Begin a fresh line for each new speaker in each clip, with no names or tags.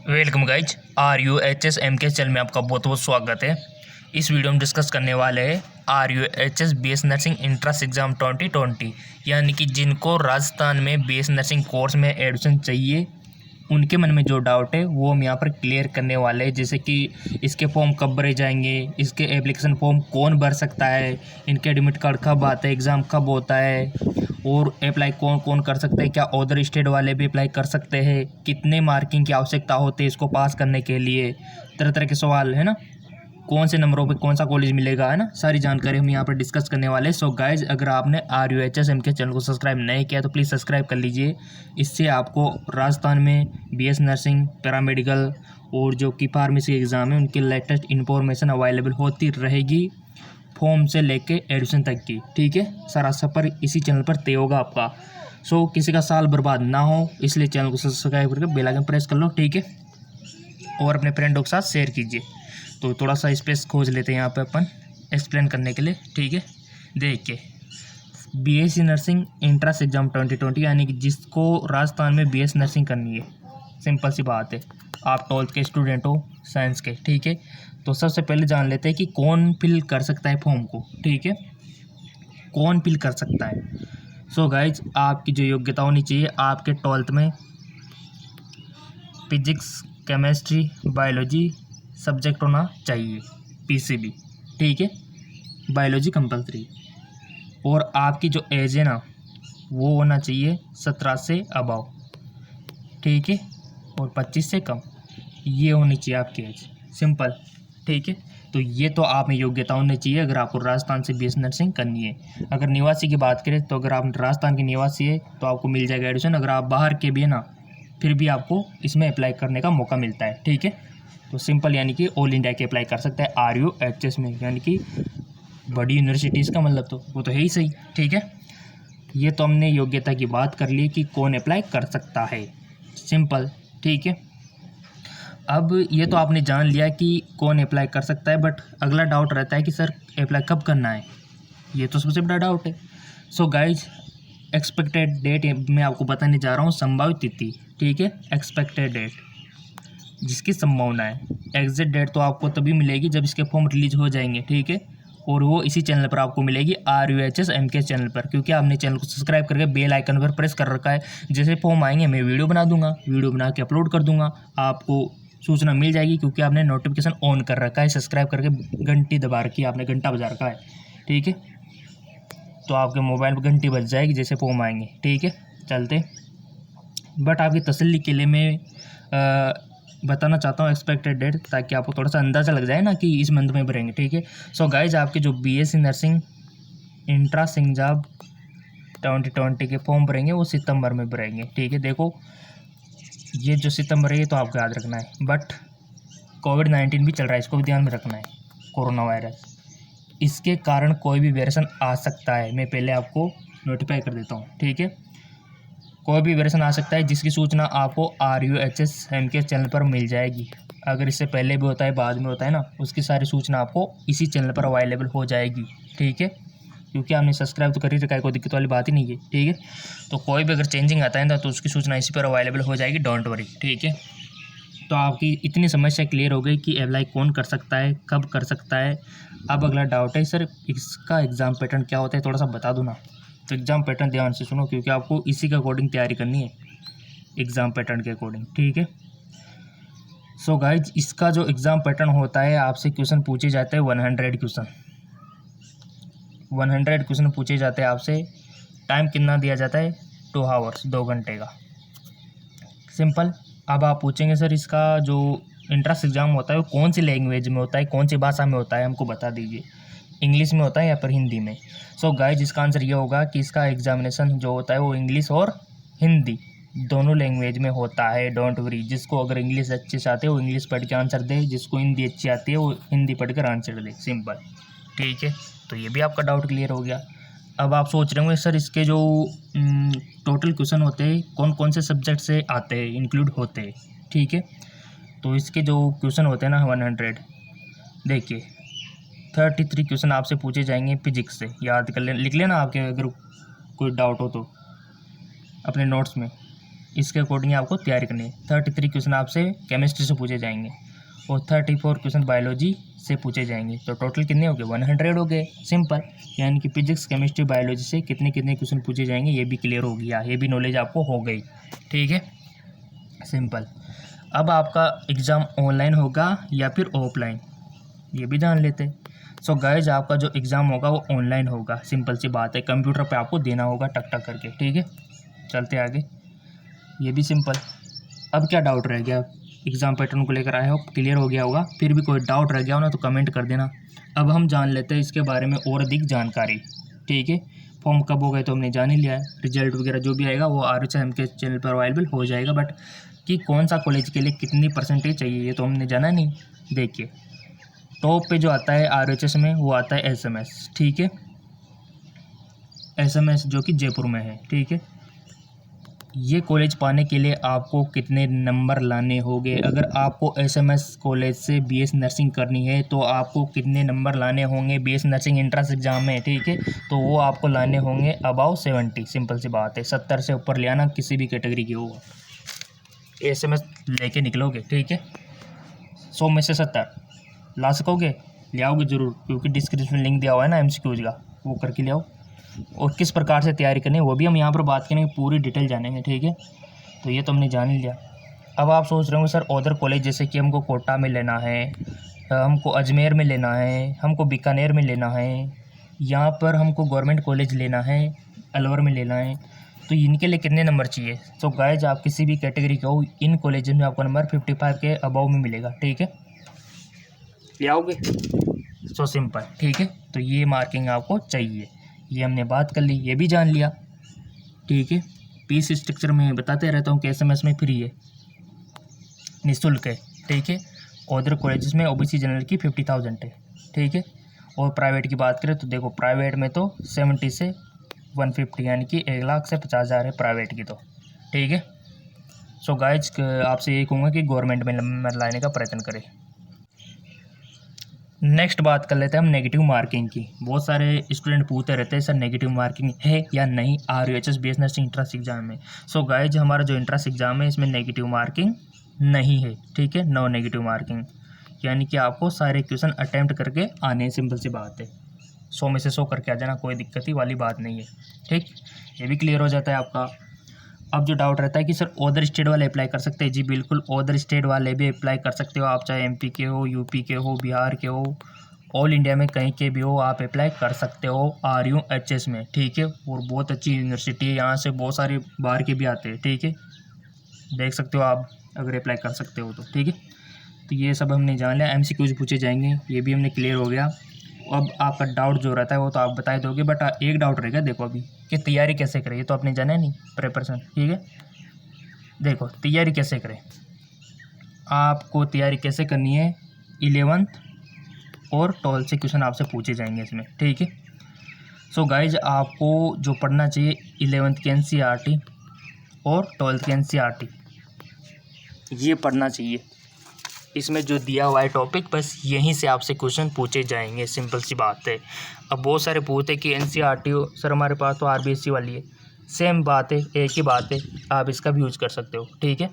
Welcome guys RUHS MK channel में आपका बहुत बहुत स्वागत है। इस वीडियो में डिस्कस करने वाले हैं RUHS BS nursing entrance exam 2020, यानी कि जिनको राजस्थान में BS नर्सिंग कोर्स में एडमिशन चाहिए उनके मन में जो डाउट है वो हम यहाँ पर क्लियर करने वाले हैं। जैसे कि इसके फॉर्म कब भरे जाएंगे, इसके एप्लीकेशन फॉर्म कौन भर सकता है, इनके एडमिट कार्ड कब आता है, एग्ज़ाम कब होता है, और अप्लाई कौन कौन कर सकते हैं, क्या अदर स्टेट वाले भी अप्लाई कर सकते हैं, कितने मार्किंग की आवश्यकता होती है इसको पास करने के लिए, तरह तरह के सवाल है ना, कौन से नंबरों पे कौन सा कॉलेज मिलेगा, है ना, सारी जानकारी हम यहाँ पर डिस्कस करने वाले हैं। सो गाइज, अगर आपने RUHS MK चैनल को सब्सक्राइब नहीं किया तो प्लीज़ सब्सक्राइब कर लीजिए। इससे आपको राजस्थान में BS नर्सिंग, पैरामेडिकल और जो कि फार्मेसी एग्ज़ाम है उनकी लेटेस्ट इन्फॉर्मेशन अवेलेबल होती रहेगी, फॉर्म से लेके एडमिशन तक की। ठीक है, सारा सफ़र इसी चैनल पर तय होगा आपका। सो किसी का साल बर्बाद ना हो, इसलिए चैनल को सब्सक्राइब करके बेल आइकन प्रेस कर लो। ठीक है, और अपने फ्रेंडों के साथ शेयर कीजिए। तो थोड़ा सा स्पेस खोज लेते हैं यहाँ पे अपन एक्सप्लेन करने के लिए। ठीक है, देखिए BSc नर्सिंग एंट्रेंस एग्ज़ाम 2020, यानी कि जिसको राजस्थान में BS नर्सिंग करनी है, सिंपल सी बात है, आप 12th के स्टूडेंट हो, साइंस के। ठीक है, तो सबसे पहले जान लेते हैं कि कौन फिल कर सकता है फॉर्म को। ठीक है, कौन फिल कर सकता है। सो गाइज, आपकी जो योग्यता होनी चाहिए, आपके 12th में फिजिक्स, केमिस्ट्री, बायोलॉजी सब्जेक्ट होना चाहिए, PCB। ठीक है, बायोलॉजी कंपलसरी। और आपकी जो एज है ना वो होना चाहिए 17 से अबव। ठीक है, और 25 से कम, ये होनी चाहिए आपकी एज, सिंपल। ठीक है, तो ये तो आप में योग्यता होनी चाहिए अगर आपको राजस्थान से BS नर्सिंग करनी है। अगर निवासी की बात करें तो अगर आप राजस्थान के निवासी है तो आपको मिल जाएगा एडमिशन। अगर आप बाहर के भी है ना, फिर भी आपको इसमें अप्लाई करने का मौका मिलता है। ठीक है, तो सिंपल, यानी कि ऑल इंडिया के अप्लाई कर सकता है RUHS में, यानी कि बड़ी यूनिवर्सिटीज़ का मतलब तो वो तो है ही सही। ठीक है, ये तो हमने योग्यता की बात कर ली कि कौन अप्लाई कर सकता है, सिंपल। ठीक है, अब ये तो आपने जान लिया कि कौन अप्लाई कर सकता है, बट अगला डाउट रहता है कि सर अप्लाई कब करना है, ये तो सबसे बड़ा डाउट है। सो गाइज, एक्सपेक्टेड डेट मैं आपको बताने जा रहा हूँ, संभावित तिथि। ठीक है, एक्सपेक्टेड डेट, जिसकी संभावना है। एग्जैक्ट डेट तो आपको तभी मिलेगी जब इसके फॉर्म रिलीज हो जाएंगे। ठीक है, और वो इसी चैनल पर आपको मिलेगी, RUHS MK चैनल पर, क्योंकि आपने चैनल को सब्सक्राइब करके बेल आइकन पर प्रेस कर रखा है। जैसे फॉर्म आएंगे मैं वीडियो बना दूंगा, वीडियो बना के अपलोड कर दूंगा, आपको सूचना मिल जाएगी, क्योंकि आपने नोटिफिकेशन ऑन कर रखा है, सब्सक्राइब करके घंटी दबा रखी है, आपने घंटा बजा रखा है। ठीक है, तो आपके मोबाइल पर घंटी बज जाएगी जैसे फॉर्म आएंगे। ठीक है, चलते। बट आपकी तसल्ली के लिए मैं बताना चाहता हूँ एक्सपेक्टेड डेट, ताकि आपको थोड़ा सा अंदाज़ा लग जाए ना कि इस मंथ में भरेंगे। ठीक है, सो गाइज, आपके जो BSc नर्सिंग इंट्रेंस एग्जाम 2020 के फॉर्म भरेंगे वो सितंबर में भरेंगे। ठीक है, देखो ये जो सितंबर है ये तो आपको याद रखना है, बट COVID-19 भी चल रहा है, इसको भी ध्यान में रखना है, कोरोना वायरस, इसके कारण कोई भी वेरिएशन आ सकता है। मैं पहले आपको नोटिफाई कर देता हूँ। ठीक है, कोई भी वेरिएशन आ सकता है, जिसकी सूचना आपको RUHS MK चैनल पर मिल जाएगी। अगर इससे पहले भी होता है, बाद में होता है ना, उसकी सारी सूचना आपको इसी चैनल पर अवेलेबल हो जाएगी। ठीक है, क्योंकि आपने सब्सक्राइब तो कर ही रखा है, कोई दिक्कत वाली बात ही नहीं है। ठीक है, तो कोई भी अगर चेंजिंग आता है ना तो उसकी सूचना इसी पर अवेलेबल हो जाएगी, डोंट वरी। ठीक है, तो आपकी इतनी समस्या क्लियर हो गई कि अप्लाई कौन कर सकता है, कब कर सकता है। अब अगला डाउट है, सर इसका एग्ज़ाम पैटर्न क्या होता है, थोड़ा सा बता दो ना। तो एग्ज़ाम पैटर्न ध्यान से सुनो, क्योंकि आपको इसी के अकॉर्डिंग तैयारी करनी है, एग्ज़ाम पैटर्न के अकॉर्डिंग। ठीक है, सो गाइज, इसका जो एग्ज़ाम पैटर्न होता है, आपसे क्वेश्चन पूछे जाते हैं 100 क्वेश्चन, 100 क्वेश्चन पूछे जाते हैं आपसे। टाइम कितना दिया जाता है, 2 आवर्स, 2 घंटे का, सिंपल। अब आप पूछेंगे सर इसका जो इंट्रेंस एग्ज़ाम होता है वो कौन सी लैंग्वेज में होता है, कौन सी भाषा में होता है, हमको बता दीजिए, इंग्लिश में होता है या फिर हिंदी में। सो गाइज, इसका आंसर ये होगा कि इसका एग्जामिनेशन जो होता है वो इंग्लिश और हिंदी दोनों लैंग्वेज में होता है, डोंट वरी। जिसको अगर इंग्लिश अच्छे से आते है वो इंग्लिश पढ़ के आंसर दे, जिसको हिंदी अच्छी आती है वो हिंदी पढ़ कर आंसर दे, सिंपल। ठीक है, तो ये भी आपका डाउट क्लियर हो गया। अब आप सोच रहे होंगे सर इसके जो टोटल क्वेश्चन होते हैं कौन कौन से सब्जेक्ट से आते हैं, इंक्लूड होते हैं। ठीक है, तो इसके जो क्वेश्चन होते हैं ना 100, देखिए 33 क्वेश्चन आपसे पूछे जाएंगे फिजिक्स से, याद कर लेना, लिख लेना आपके अगर कोई डाउट हो तो अपने नोट्स में। इसके अकॉर्डिंग आपको तैयारी करनी है। 33 क्वेश्चन आपसे केमिस्ट्री से पूछे जाएंगे और 34 क्वेश्चन बायोलॉजी से पूछे जाएंगे। तो टोटल कितने हो गए? 100 हो गए। सिंपल, यानी कि फिजिक्स केमिस्ट्री बायोलॉजी से कितने कितने क्वेश्चन पूछे जाएंगे ये भी क्लियर हो गया, ये भी नॉलेज आपको हो गई। ठीक है, सिंपल। अब आपका एग्ज़ाम ऑनलाइन होगा या फिर ऑफलाइन, ये भी जान लेते हैं। सो गाइज, आपका जो एग्ज़ाम होगा वो ऑनलाइन होगा, सिंपल सी बात है। कंप्यूटर पे आपको देना होगा टक टक करके। ठीक है, चलते आगे, ये भी सिंपल। अब क्या डाउट रह गया? एग्ज़ाम पैटर्न को लेकर आए हो, क्लियर हो गया होगा। फिर भी कोई डाउट रह गया हो ना तो कमेंट कर देना। अब हम जान लेते हैं इसके बारे में और अधिक जानकारी। ठीक है, फॉर्म कब हो गए तो हमने जान ही लिया है। रिजल्ट वगैरह जो भी आएगा वो RHM के चैनल पर अवेलेबल हो जाएगा, बट कि कौन सा कॉलेज के लिए कितनी परसेंटेज चाहिए ये तो हमने जाना नहीं। देखिए, टॉप पे जो आता है RHS में वो आता है SMS। ठीक है, SMS जो कि जयपुर में है। ठीक है, ये कॉलेज पाने के लिए आपको कितने नंबर लाने होंगे? अगर आपको SMS कॉलेज से BS नर्सिंग करनी है तो आपको कितने नंबर लाने होंगे BS नर्सिंग एंट्रेंस एग्ज़ाम में? ठीक है, तो वो आपको लाने होंगे अबाउ 70। सिंपल सी बात है, 70 से ऊपर ले आना, किसी भी कैटेगरी के हो SMS लेके निकलोगे। ठीक है, 100 में से 70 ला सकोगे? ले आओगे ज़रूर, क्योंकि डिस्क्रिप्शन लिंक दिया हुआ है ना MCQs का, वो करके ले आओ। और किस प्रकार से तैयारी करनी है वो भी हम यहाँ पर बात करेंगे, पूरी डिटेल जानेंगे। ठीक है, तो ये तो हमने जान ही लिया। अब आप सोच रहे हो सर अदर कॉलेज जैसे कि हमको कोटा में लेना है, हमको अजमेर में लेना है, हमको बीकानेर में लेना है, यहाँ पर हमको गवर्नमेंट कॉलेज लेना है, अलवर में लेना है, तो इनके लिए कितने नंबर चाहिए? तो गाइज, आप किसी भी कैटेगरी का हो, इन कॉलेज में आपको नंबर 55 के अबाव में मिलेगा। ठीक है, ले आओगे? So simple. ठीक है, तो ये मार्किंग आपको चाहिए, ये हमने बात कर ली, ये भी जान लिया। ठीक है, फीस स्ट्रक्चर में बताते रहता हूँ कि SMS में फ्री है, निःशुल्क है। ठीक है, अदर कॉलेजेस में OBC जनरल की 50,000 है। ठीक है, और प्राइवेट की बात करें तो देखो, प्राइवेट में तो 70 से 150 यानी कि 1 लाख से 50,000 है प्राइवेट की तो। ठीक है, सो गाइज, आपसे ये कहूँगा कि गवर्नमेंट में नंबर लाने का प्रयत्न करें। नेक्स्ट बात कर लेते हैं हम नेगेटिव मार्किंग की। बहुत सारे स्टूडेंट पूछते रहते हैं सर नेगेटिव मार्किंग है या नहीं RHS BS nursing entrance exam में। सो गाइज, हमारा जो इंट्रेंस एग्जाम है इसमें नेगेटिव मार्किंग नहीं है। ठीक है, नो नेगेटिव मार्किंग, यानी कि आपको सारे क्वेश्चन अटैम्प्ट करके आने हैं। सिंपल सी बात है, 100 में से 100 करके आ जाना, कोई दिक्कत ही वाली बात नहीं है। ठीक, ये भी क्लियर हो जाता है आपका। अब जो डाउट रहता है कि सर अदर स्टेट वाले अप्लाई कर सकते हैं, जी बिल्कुल, अदर स्टेट वाले भी अप्लाई कर सकते हो आप, चाहे MP के हो, UP के हो, बिहार के हो, ऑल इंडिया में कहीं के भी हो, आप अप्लाई कर सकते हो RUHS में। ठीक है, और बहुत अच्छी यूनिवर्सिटी है, यहाँ से बहुत सारे बाहर के भी आते हैं। ठीक है, देख सकते हो आप अगर अप्लाई कर सकते हो तो। ठीक है, तो ये सब हमने जान लिया। MCQs पूछे जाएंगे, ये भी हमने क्लियर हो गया। अब आपका डाउट जो रहता है वो तो आप बता दोगे, बट एक डाउट रहेगा देखो अभी, कि तैयारी कैसे करें, ये तो आपने जाना है नहीं, प्रिपरेशन। ठीक है, देखो तैयारी कैसे करें, आपको तैयारी कैसे करनी है, 11th और 12th से क्वेश्चन आपसे पूछे जाएंगे इसमें। ठीक है, सो गाइज, आपको जो पढ़ना चाहिए 11th की NCERT और 12th की NCERT, ये पढ़ना चाहिए। इसमें जो दिया हुआ है टॉपिक, बस यहीं से आपसे क्वेश्चन पूछे जाएंगे, सिंपल सी बात है। अब बहुत सारे पूछते हैं कि NCERT हो, सर हमारे पास तो RBSC वाली है। सेम बात है, एक ही बात है, आप इसका भी यूज़ कर सकते हो। ठीक है,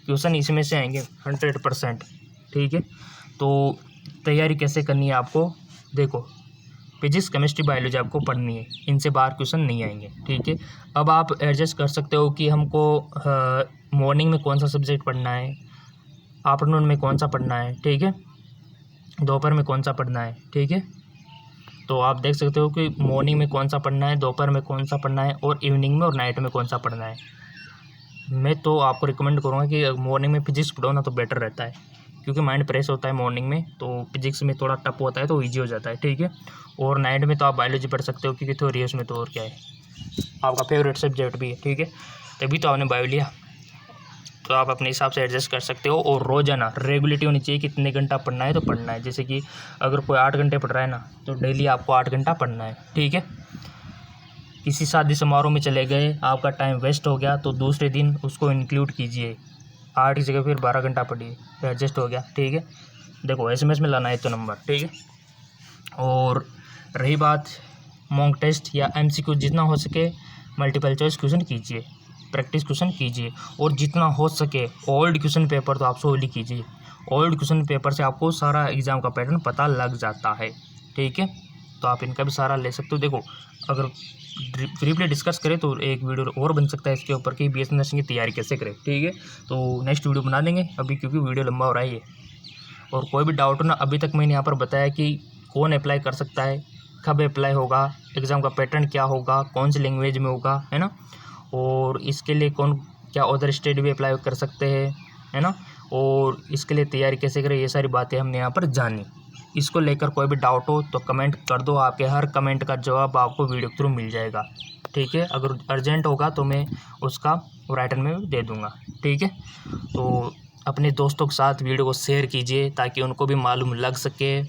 क्वेश्चन इसमें से आएंगे 100%। ठीक है, तो तैयारी कैसे करनी है आपको, देखो फिजिक्स केमिस्ट्री बायोलॉजी आपको पढ़नी है, इनसे बाहर क्वेश्चन नहीं आएंगे। ठीक है, अब आप एडजस्ट कर सकते हो कि हमको मॉर्निंग में कौन सा सब्जेक्ट पढ़ना है, आफ्टरनून में कौन सा पढ़ना है। ठीक है, दोपहर में कौन सा पढ़ना है। ठीक है, तो आप देख सकते हो कि मॉर्निंग में कौन सा पढ़ना है, दोपहर में कौन सा पढ़ना है, और इवनिंग में और नाइट में कौन सा पढ़ना है। मैं तो आपको रिकमेंड करूँगा कि मॉर्निंग में फिजिक्स पढ़ो ना तो बेटर रहता है, क्योंकि माइंड फ्रेश होता है मॉर्निंग में, तो फिजिक्स में थोड़ा टफ होता है तो ईजी हो जाता है। ठीक है, और नाइट में तो आप बायोलॉजी पढ़ सकते हो, क्योंकि थ्योरी है उसमें, तो और क्या है, आपका फेवरेट सब्जेक्ट भी है। ठीक है, तभी तो आपने बायो लिया, तो आप अपने हिसाब से एडजस्ट कर सकते हो। और रोज़ाना रेगुलरिटी होनी चाहिए, कितने घंटा पढ़ना है तो पढ़ना है। जैसे कि अगर कोई 8 घंटे पढ़ रहा है ना, तो डेली आपको 8 घंटा पढ़ना है। ठीक है, किसी शादी समारोह में चले गए, आपका टाइम वेस्ट हो गया, तो दूसरे दिन उसको इंक्लूड कीजिए, 8 की जगह फिर 12 घंटा पढ़िए, तो एडजस्ट हो गया। ठीक है, देखो SMS में लाना है तो नंबर। ठीक है, और रही बात मॉक टेस्ट या MCQ, जितना हो सके मल्टीपल चॉइस क्वेश्चन कीजिए। प्रैक्टिस क्वेश्चन कीजिए और जितना हो सके ओल्ड क्वेश्चन पेपर तो आप सोल्व कीजिए। ओल्ड क्वेश्चन पेपर से आपको सारा एग्ज़ाम का पैटर्न पता लग जाता है, ठीक है। तो आप इनका भी सहारा ले सकते हो। देखो अगर ब्रीफली डिस्कस करें तो एक वीडियो और बन सकता है इसके ऊपर कि बीएससी नर्सिंग की तैयारी कैसे करें, ठीक है। तो नेक्स्ट वीडियो बना देंगे अभी, क्योंकि वीडियो लंबा हो रहा है ये। और कोई भी डाउट हो ना, अभी तक मैंने यहाँ पर बताया कि कौन अप्लाई कर सकता है, कब अप्लाई होगा, एग्ज़ाम का पैटर्न क्या होगा, कौन सी लैंग्वेज में होगा, है ना। और इसके लिए कौन क्या अदर स्टेट भी अप्लाई कर सकते हैं, है ना। और इसके लिए तैयारी कैसे करें, ये सारी बातें हमने यहाँ पर जानी। इसको लेकर कोई भी डाउट हो तो कमेंट कर दो, आपके हर कमेंट का जवाब आपको वीडियो के थ्रू मिल जाएगा, ठीक है। अगर अर्जेंट होगा तो मैं उसका राइटन में दे दूँगा, ठीक है। तो अपने दोस्तों के साथ वीडियो को शेयर कीजिए ताकि उनको भी मालूम लग सके।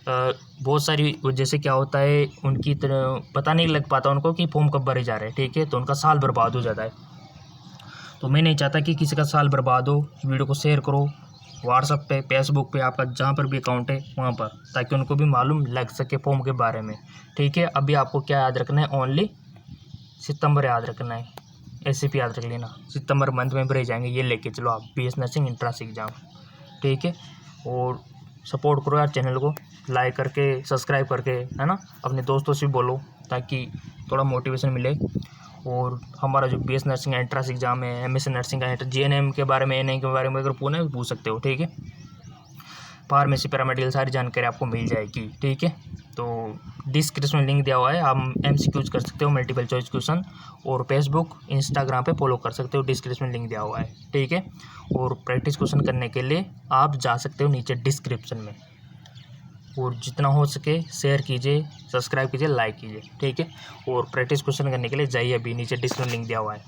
बहुत सारी जैसे क्या होता है उनकी तरह पता नहीं लग पाता उनको कि फॉर्म कब भरे जा रहे हैं, ठीक है। तो उनका साल बर्बाद हो जाता है। तो मैं नहीं चाहता कि किसी का साल बर्बाद हो। वीडियो को शेयर करो व्हाट्सएप पे, फेसबुक पे, आपका जहाँ पर भी अकाउंट है वहाँ पर, ताकि उनको भी मालूम लग सके फॉर्म के बारे में, ठीक है। अभी आपको क्या याद रखना है, ओनली सितंबर याद रखना है, एससीपी याद रख लेना। सितंबर मंथ में भरे जाएंगे, ये लेके चलो आप बीएससी नर्सिंग एंट्रेंस एग्ज़ाम, ठीक है। और सपोर्ट करो यार चैनल को, लाइक करके सब्सक्राइब करके, है ना। अपने दोस्तों से भी बोलो ताकि थोड़ा मोटिवेशन मिले। और हमारा जो बीएससी नर्सिंग एंट्रेंस एग्ज़ाम है, एमएससी नर्सिंग का जीएनएम के बारे में, एनएम के बारे में अगर पूछ सकते हो, ठीक है। फार्मेसी पैरामेडिकल सारी जानकारी आपको मिल जाएगी, ठीक है। तो डिस्क्रिप्शन में लिंक दिया हुआ है, आप एमसीक्यूज कर सकते हो, मल्टीपल चॉइस क्वेश्चन। और फेसबुक इंस्टाग्राम पे फॉलो कर सकते हो, डिस्क्रिप्शन में लिंक दिया हुआ है, ठीक है। और प्रैक्टिस क्वेश्चन करने के लिए आप जा सकते हो नीचे डिस्क्रिप्शन में। और जितना हो सके शेयर कीजिए, सब्सक्राइब कीजिए, लाइक कीजिए, ठीक है। और प्रैक्टिस क्वेश्चन करने के लिए जाइए, अभी नीचे डिस्क्रिप्शन लिंक दिया हुआ है।